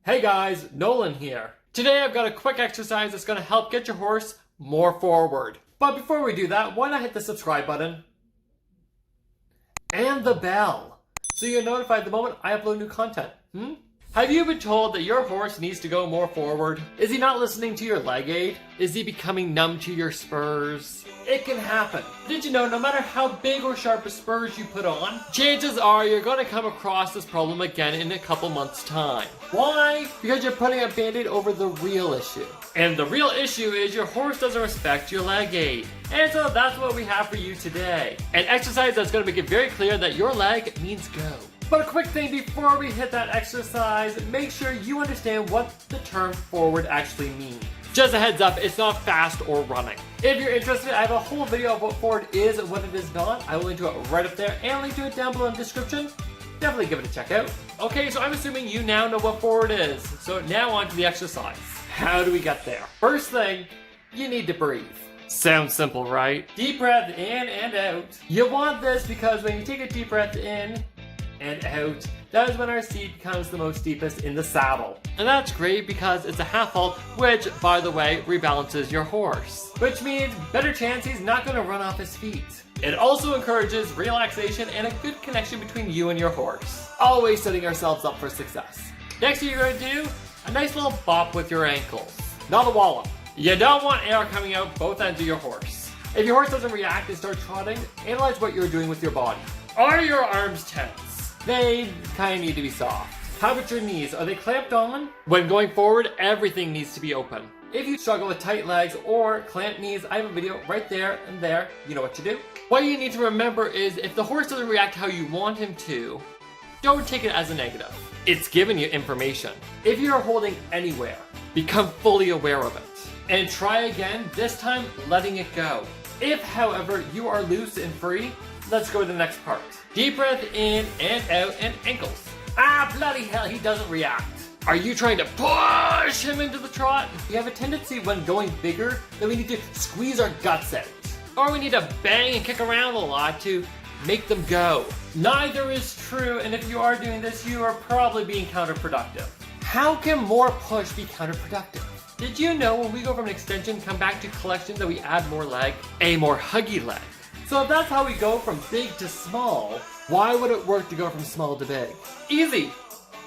Hey guys, Nolan here. Today I've got a quick exercise that's going to help get your horse more forward. But before we do that, why not hit the subscribe button and the bell so you're notified the moment I upload new content. Have you been told that your horse needs to go more forward? Is he not listening to your leg aid? Is he becoming numb to your spurs? It can happen. Did you know no matter how big or sharp a spurs you put on, chances are you're going to come across this problem again in a couple months' time. Why? Because you're putting a band-aid over the real issue. And the real issue is your horse doesn't respect your leg aid. And so that's what we have for you today. An exercise that's going to make it very clear that your leg means go. But a quick thing before we hit that exercise, make sure you understand what the term forward actually means. Just a heads up, it's not fast or running. If you're interested, I have a whole video of what forward is and what it is not. I will link to it right up there and link to it down below in the description. Definitely give it a check out. Okay, so I'm assuming you now know what forward is. So now on to the exercise. How do we get there? First thing, you need to breathe. Sounds simple, right? Deep breath in and out. You want this because when you take a deep breath in and out, that is when our seat becomes the most steepest in the saddle. And that's great because it's a half halt, which, by the way, rebalances your horse. Which means better chance he's not going to run off his feet. It also encourages relaxation and a good connection between you and your horse. Always setting ourselves up for success. Next thing you're going to do, a nice little bop with your ankles. Not a wallop. You don't want air coming out both ends of your horse. If your horse doesn't react and start trotting, analyze what you're doing with your body. Are your arms tense? They kind of need to be soft. How about your knees? Are they clamped on? When going forward, everything needs to be open. If you struggle with tight legs or clamped knees, I have a video right there and there. You know what to do. What you need to remember is if the horse doesn't react how you want him to, don't take it as a negative. It's giving you information. If you're holding anywhere, become fully aware of it. And try again, this time letting it go. If, however, you are loose and free, let's go to the next part. Deep breath in and out and ankles. Ah, bloody hell, he doesn't react. Are you trying to push him into the trot? We have a tendency when going bigger that we need to squeeze our guts out. Or we need to bang and kick around a lot to make them go. Neither is true, and if you are doing this, you are probably being counterproductive. How can more push be counterproductive? Did you know when we go from an extension, come back to collection, that we add more leg? A more huggy leg. So if that's how we go from big to small, why would it work to go from small to big? Easy.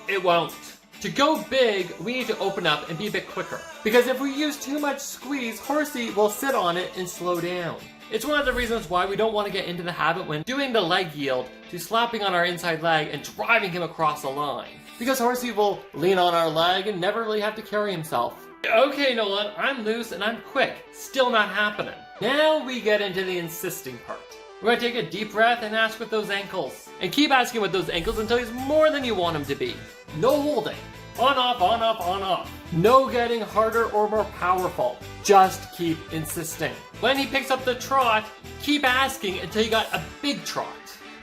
It won't. To go big, we need to open up and be a bit quicker. Because if we use too much squeeze, horsey will sit on it and slow down. It's one of the reasons why we don't want to get into the habit when doing the leg yield to slapping on our inside leg and driving him across the line. Because horsey will lean on our leg and never really have to carry himself. Okay, Nolan, I'm loose and I'm quick. Still not happening. Now we get into the insisting part. We're going to take a deep breath and ask with those ankles. And keep asking with those ankles until he's more than you want him to be. No holding. On, off, on, off, on, off. No getting harder or more powerful. Just keep insisting. When he picks up the trot, keep asking until you got a big trot.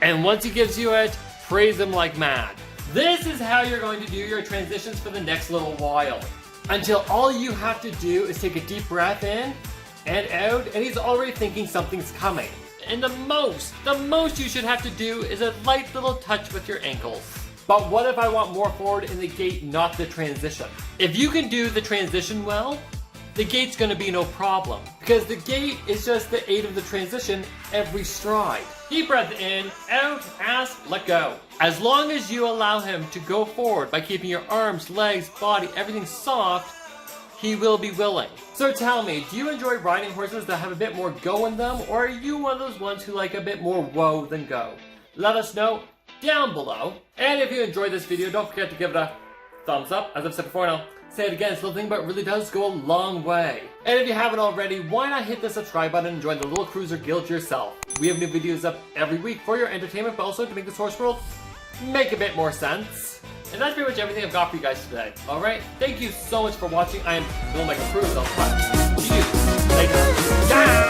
And once he gives you it, praise him like mad. This is how you're going to do your transitions for the next little while. Until all you have to do is take a deep breath in and out, and he's already thinking something's coming. And the most you should have to do is a light little touch with your ankles. But what if I want more forward in the gait, not the transition? If you can do the transition well, the gait's gonna be no problem. Because the gait is just the aid of the transition every stride. Deep breath in, out, ask, let go. As long as you allow him to go forward by keeping your arms, legs, body, everything soft, he will be willing. So tell me, do you enjoy riding horses that have a bit more go in them, or are you one of those ones who like a bit more whoa than go? Let us know down below. And if you enjoyed this video, don't forget to give it a thumbs up. As I've said before, and I'll say it again, it's a little thing, but it really does go a long way. And if you haven't already, why not hit the subscribe button and join the Little Cruiser Guild yourself? We have new videos up every week for your entertainment, but also to make this horse world make a bit more sense. And that's pretty much everything I've got for you guys today. Alright, thank you so much for watching. I am Nolan M Cruz. I'll talk to you later. Yeah!